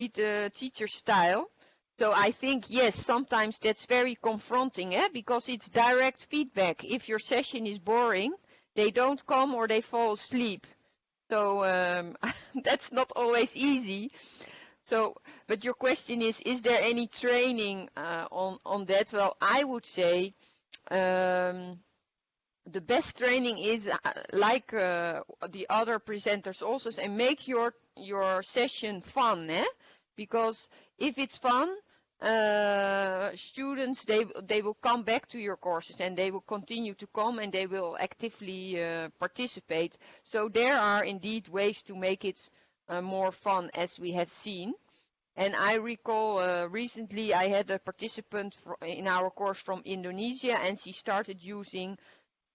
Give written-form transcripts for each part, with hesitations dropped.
the teacher style. So I think, yes, sometimes that's very confronting, because it's direct feedback. If your session is boring, they don't come or they fall asleep. So that's not always easy. So, but your question is there any training on that? Well, I would say the best training is like the other presenters also say, make your session fun, because if it's fun, students they will come back to your courses and they will continue to come and they will actively participate. So there are indeed ways to make it more fun, as we have seen. And I recall recently I had a participant in our course from Indonesia, and she started using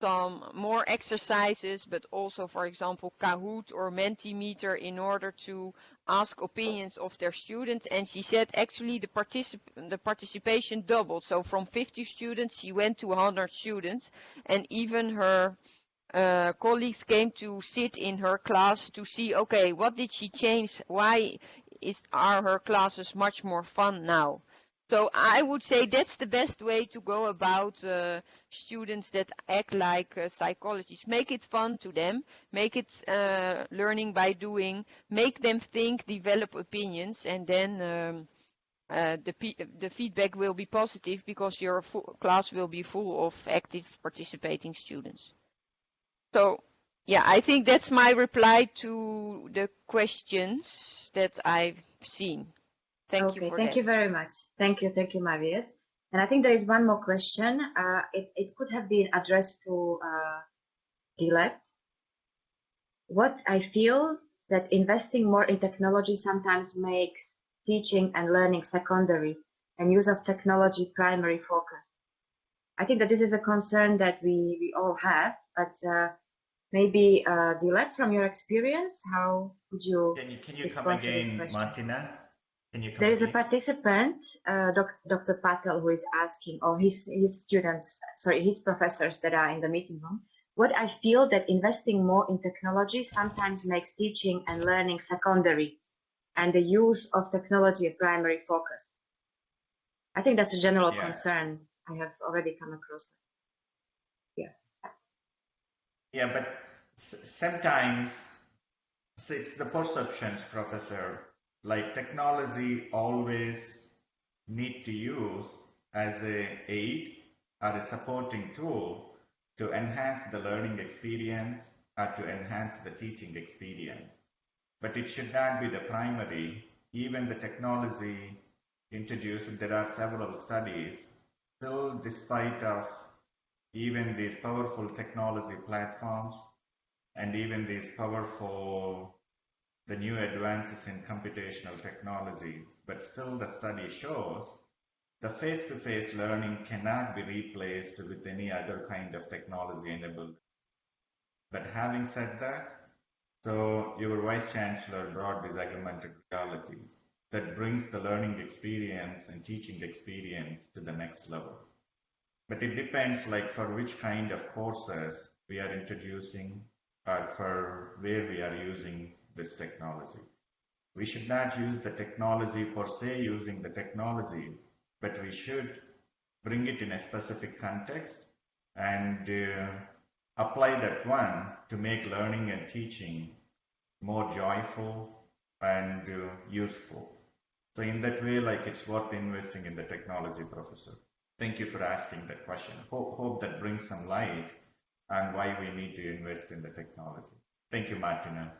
some more exercises, but also, for example, Kahoot or Mentimeter in order to ask opinions of their students. And she said actually the participation doubled. So from 50 students, she went to 100 students, and even her colleagues came to sit in her class to see, okay, what did she change? Why are her classes much more fun now? So I would say that's the best way to go about students that act like psychologists. Make it fun to them, make it learning by doing, make them think, develop opinions, and then the feedback will be positive because your class will be full of active participating students. So yeah, I think that's my reply to the questions that I've seen. Thank you for thank that. you very much. Thank you, Mariette. And I think there is one more question. It could have been addressed to Dilep. What I feel that investing more in technology sometimes makes teaching and learning secondary and use of technology primary focus. I think that this is a concern that we all have, but maybe Dilep, from your experience, how would you can you come again, Martina? There is a participant, Dr. Patel, who is asking, or his students, sorry, his professors that are in the meeting room, what I feel that investing more in technology sometimes makes teaching and learning secondary and the use of technology a primary focus. I think that's a general concern I have already come across. Yeah, but sometimes it's the perceptions, Professor. Like technology always need to use as a aid or a supporting tool to enhance the learning experience or to enhance the teaching experience. But it should not be the primary. Even the technology introduced, there are several studies, still despite of even these powerful technology platforms and even these powerful the new advances in computational technology, but still the study shows the face-to-face learning cannot be replaced with any other kind of technology enabled. But having said that, so your Vice Chancellor brought this augmented reality that brings the learning experience and teaching experience to the next level. But it depends like for which kind of courses we are introducing or for where we are using this technology. We should not use the technology per se using the technology, but we should bring it in a specific context and apply that one to make learning and teaching more joyful and useful. So in that way, like it's worth investing in the technology, Professor. Thank you for asking that question. Hope that brings some light on why we need to invest in the technology. Thank you, Martina.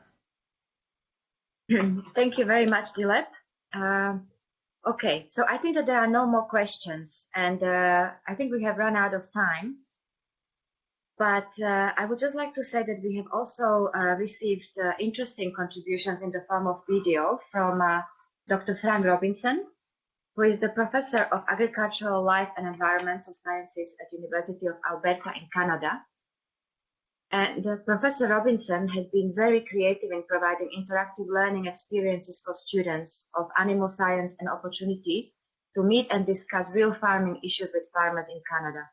Thank you very much, Dilep. Okay, so I think that there are no more questions, and I think we have run out of time. But I would just like to say that we have also received interesting contributions in the form of video from Dr. Frank Robinson, who is the Professor of Agricultural Life and Environmental Sciences at University of Alberta in Canada. And Professor Robinson has been very creative in providing interactive learning experiences for students of animal science and opportunities to meet and discuss real farming issues with farmers in Canada.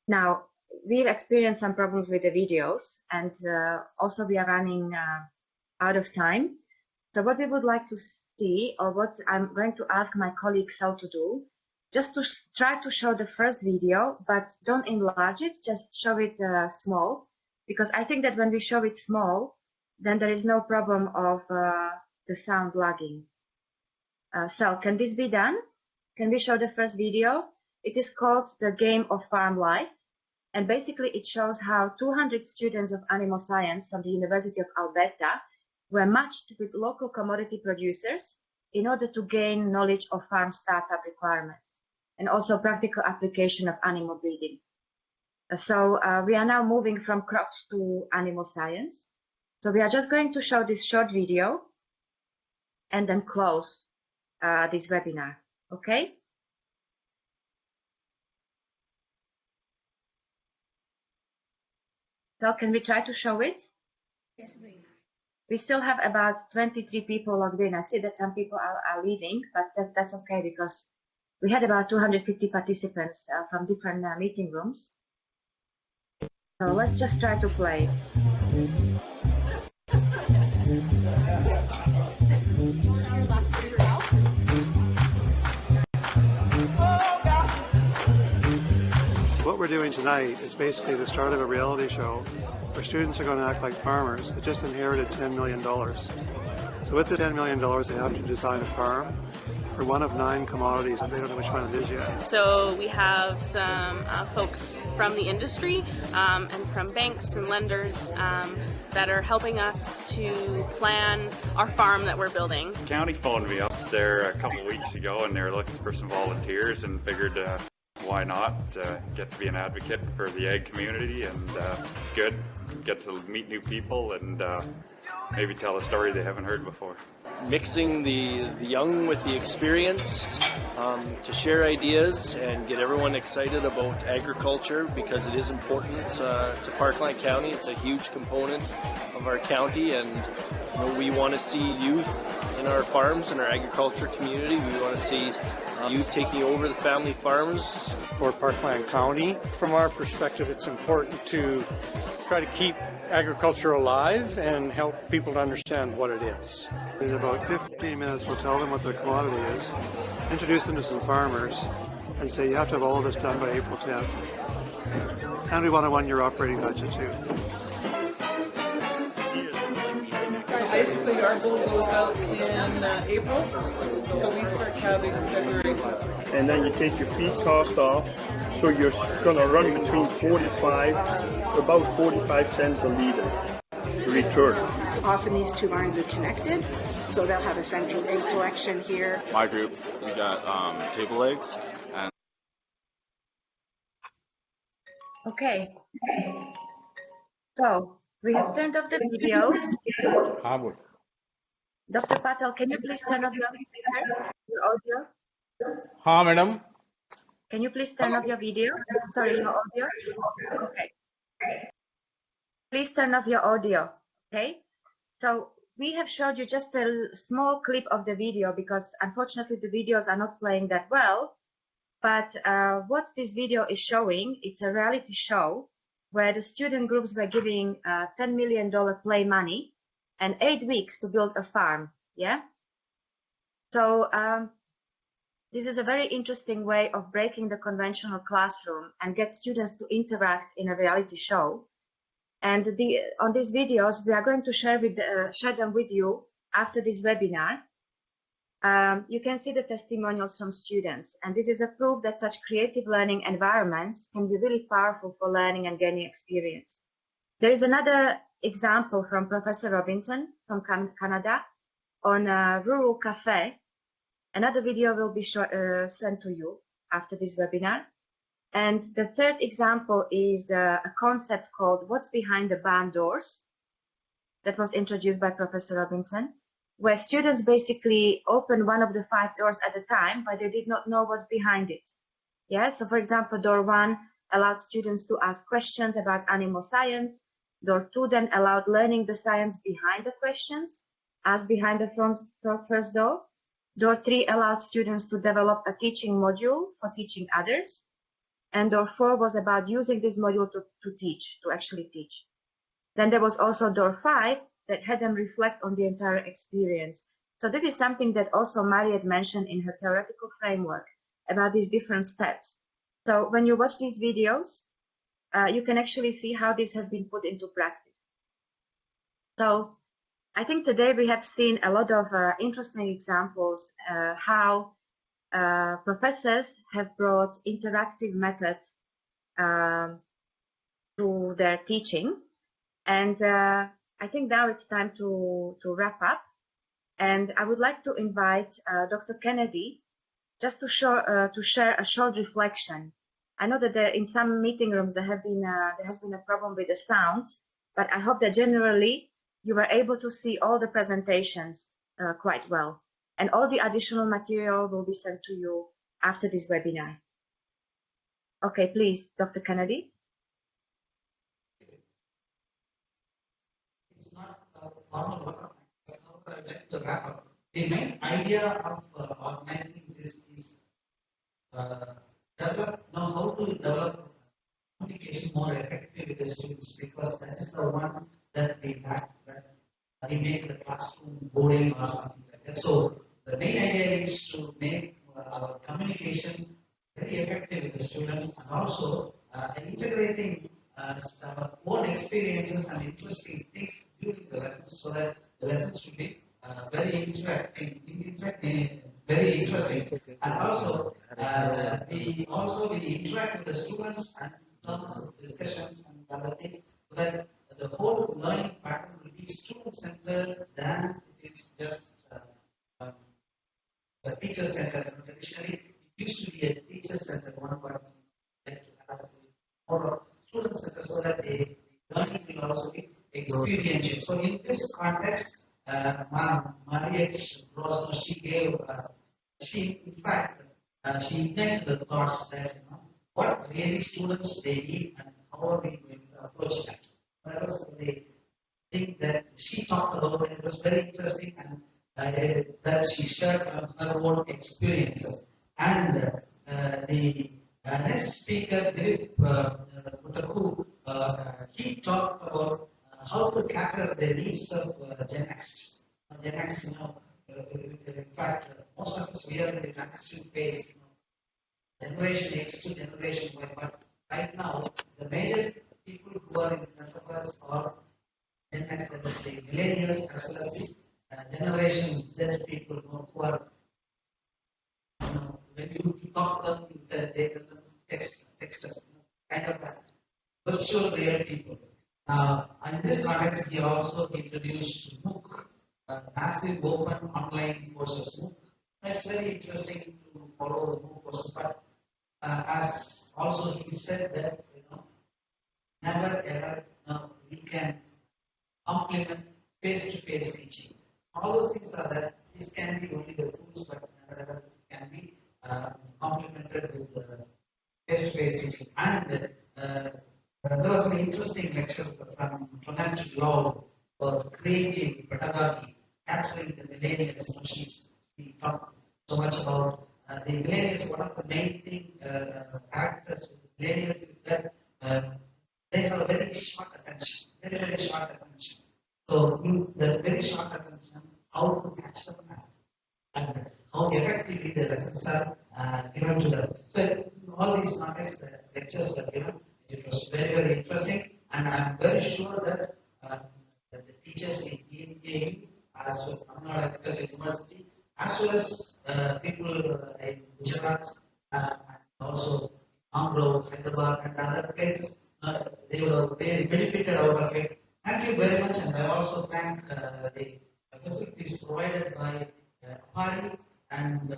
Now, we've experienced some problems with the videos, and also we are running out of time. So what we would like to see, or what I'm going to ask my colleagues how to do, just to try to show the first video, but don't enlarge it, just show it small, because I think that when we show it small, then there is no problem of the sound lagging. So can this be done? Can we show the first video? It is called The Game of Farm Life. And basically it shows how 200 students of animal science from the University of Alberta were matched with local commodity producers in order to gain knowledge of farm startup requirements and also practical application of animal breeding. So we are now moving from crops to animal science. So we are just going to show this short video and then close this webinar, okay? So can we try to show it? Yes, please. We still have about 23 people logged in. I see that some people are leaving, but that's okay because we had about 250 participants from different meeting rooms. So let's just try to play. What we're doing tonight is basically the start of a reality show where students are going to act like farmers that just inherited $10 million. So with the $10 million, they have to design a farm for one of 9 commodities, and they don't know which one it is yet. So we have some folks from the industry and from banks and lenders that are helping us to plan our farm that we're building. The county phoned me up there a couple of weeks ago, and they were looking for some volunteers, and figured why not get to be an advocate for the ag community, and it's good. Get to meet new people and maybe tell a story they haven't heard before. Mixing the young with the experienced to share ideas and get everyone excited about agriculture, because it is important to Parkland County. It's a huge component of our county, and you know, we want to see youth in our farms, in our agriculture community. We want to see youth taking over the family farms. For Parkland County, from our perspective, it's important to try to keep agriculture alive and help people to understand what it is. In about 15 minutes, we'll tell them what the commodity is, introduce them to some farmers, and say you have to have all of this done by April 10th. And we want a 1-year operating budget too. So basically our goal goes out in April, so we start calving in February. And then you take your feed cost off, so you're going to run between about 45 cents a litre return. Often these two barns are connected, so they'll have a central egg collection here. My group, we got table eggs. And Okay. So we have turned off the video. Dr. Patel, can you please turn off your audio? हाँ madam. Can you please turn off your video? Sorry, your audio. Okay. Please turn off your audio. Okay. So we have showed you just a small clip of the video because unfortunately the videos are not playing that well. But what this video is showing, it's a reality show where the student groups were giving $10 million play money and 8 weeks to build a farm. Yeah. So this is a very interesting way of breaking the conventional classroom and get students to interact in a reality show. And on these videos, we are going to share them with you after this webinar. You can see the testimonials from students, and this is a proof that such creative learning environments can be really powerful for learning and gaining experience. There is another example from Professor Robinson from Canada on a rural cafe. Another video will be sent to you after this webinar. And the third example is a concept called What's Behind the Barn Doors that was introduced by Professor Robinson, where students basically open one of the 5 doors at a time, but they did not know what's behind it. Yeah, so for example, door 1 allowed students to ask questions about animal science. Door 2 then allowed learning the science behind the questions, as behind the first door. Door 3 allowed students to develop a teaching module for teaching others. And door 4 was about using this module to actually teach. Then there was also door 5 that had them reflect on the entire experience. So this is something that also Mariette mentioned in her theoretical framework about these different steps. So when you watch these videos, you can actually see how these have been put into practice. So I think today we have seen a lot of interesting examples how professors have brought interactive methods to their teaching. And I think now it's time to wrap up. And I would like to invite Dr. Kennedy just to share a short reflection. I know that in some meeting rooms there has been a problem with the sound, but I hope that generally you were able to see all the presentations quite well. And all the additional material will be sent to you after this webinar. Okay, please, Dr. Kennedy. It's not a formal work, but I'd like to wrap up. The main idea of organizing this is how to develop communication more effective with the students, because that is the one that we lack, that we make the classroom boring or something like that. So the main idea is to make our communication very effective with the students, and also integrating our own experiences and interesting things during the lessons, so that the lessons will be very interacting, very interesting. And also, we interact with the students and in terms of discussions and other things, so that the whole learning pattern will be student-centered than it is just a teacher-centered. Traditionally, it used to be a teacher-centered one, but we like to have more of student-centered, so that the learning will also be experiential. So in this context, Mariette Rosner, she ignited the thoughts that what really students they need and how are we going to approach that. That was the thing that she talked about, and it was very interesting, and that she shared her own experiences. And the next speaker, Dilip Mutaku, he talked about how to cater the needs of Gen X. Gen X, in fact, most of us we are in the transition phase, Generation X to Generation Y. But right now, the major people who are in front of us are Gen X, that is the millennials, as well as the Generation Z people who are, when you talk to them, they text us, kind of that virtual real people. In this context, he also introduced MOOC, massive open online courses. MOOC. That's very interesting to follow the MOOC courses, but as also he said that never ever we can complement face-to-face teaching. All those things are that this can be only the tools, but never ever can be complemented with face-to-face teaching. And there was an interesting lecture from Tonette Law for creative pedagogy, capturing the millennials. She talked so much about the millennials. One of the main characters with the millennials is that they have a very short attention, very short attention. So in the very short attention, how to catch them and how effectively the lessons are given to them. So all these nice lectures were given. It was very interesting, and I'm very sure that the teachers in ENKU, as well as Tamil Nadu Agricultural University, as well as people in Gujarat and also Amro, Hyderabad, and other places, they were very benefited out of it. Thank you very much, and I also thank the facilities provided by APAARI and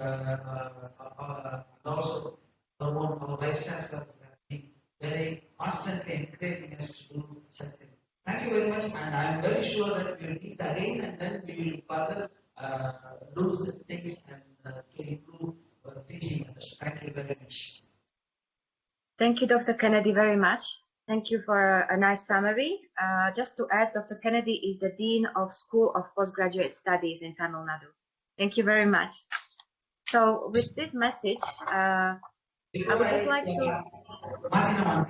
also our Vice Chancellor very constantly encouraging us to do something. Thank you very much, and I am very sure that we will meet again, and then we will further do some things and to improve teaching others. Thank you very much. Thank you, Dr. Kennedy, very much. Thank you for a nice summary. Just to add, Dr. Kennedy is the Dean of School of Postgraduate Studies in Tamil Nadu. Thank you very much. So with this message, I would just like to...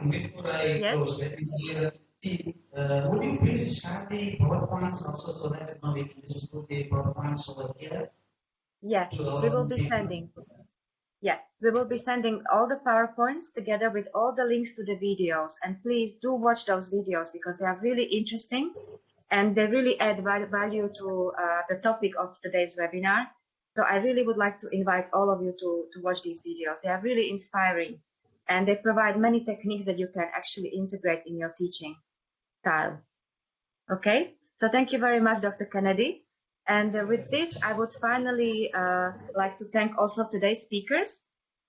Before I close, let me clear See, would you please share the PowerPoints also so that we can distribute the PowerPoints over here? Yeah, we will be sending. Yeah, we will be sending all the PowerPoints together with all the links to the videos. And please do watch those videos because they are really interesting and they really add value to the topic of today's webinar. So I really would like to invite all of you to watch these videos. They are really inspiring and they provide many techniques that you can actually integrate in your teaching style. Okay, so thank you very much, Dr. Kennedy. And with this, I would finally like to thank also today's speakers.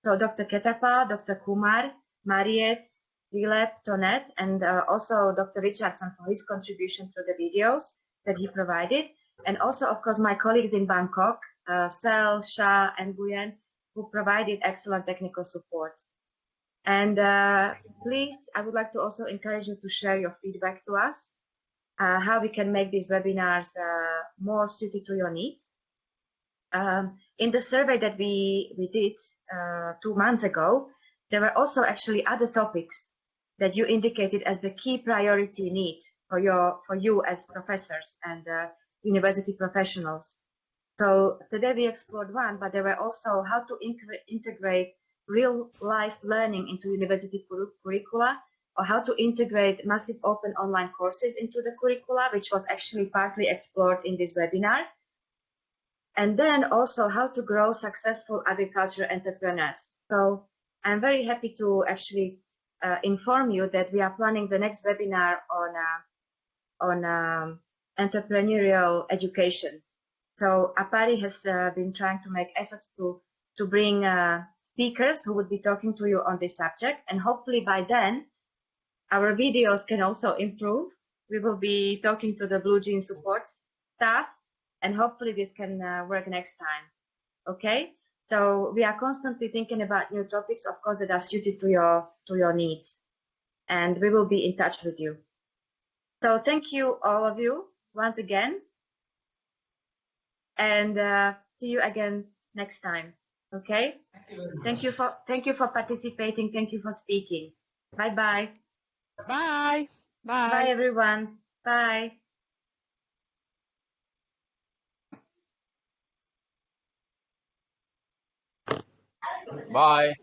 So Dr. Ketapa, Dr. Kumar, Mariette, Dilep, Tonet, and also Dr. Richardson for his contribution through the videos that he provided. And also, of course, my colleagues in Bangkok, Sel, Shah, and Guyen, who provided excellent technical support. And please, I would like to also encourage you to share your feedback to us. How we can make these webinars more suited to your needs. In the survey that we did 2 months ago, there were also actually other topics that you indicated as the key priority need for you as professors and university professionals. So today we explored one, but there were also how to integrate real life learning into university curricula, or how to integrate massive open online courses into the curricula, which was actually partly explored in this webinar. And then also how to grow successful agriculture entrepreneurs. So I'm very happy to actually inform you that we are planning the next webinar on entrepreneurial education. So APAARI has been trying to make efforts to bring speakers who would be talking to you on this subject. And hopefully by then, our videos can also improve. We will be talking to the Blue Jean support staff, and hopefully this can work next time. Okay, so we are constantly thinking about new topics, of course, that are suited to your needs, and we will be in touch with you. So thank you, all of you, once again, and see you again next time. Okay, thank you for participating. Thank you for speaking. Bye bye. Bye. Bye. Bye, everyone. Bye. Bye.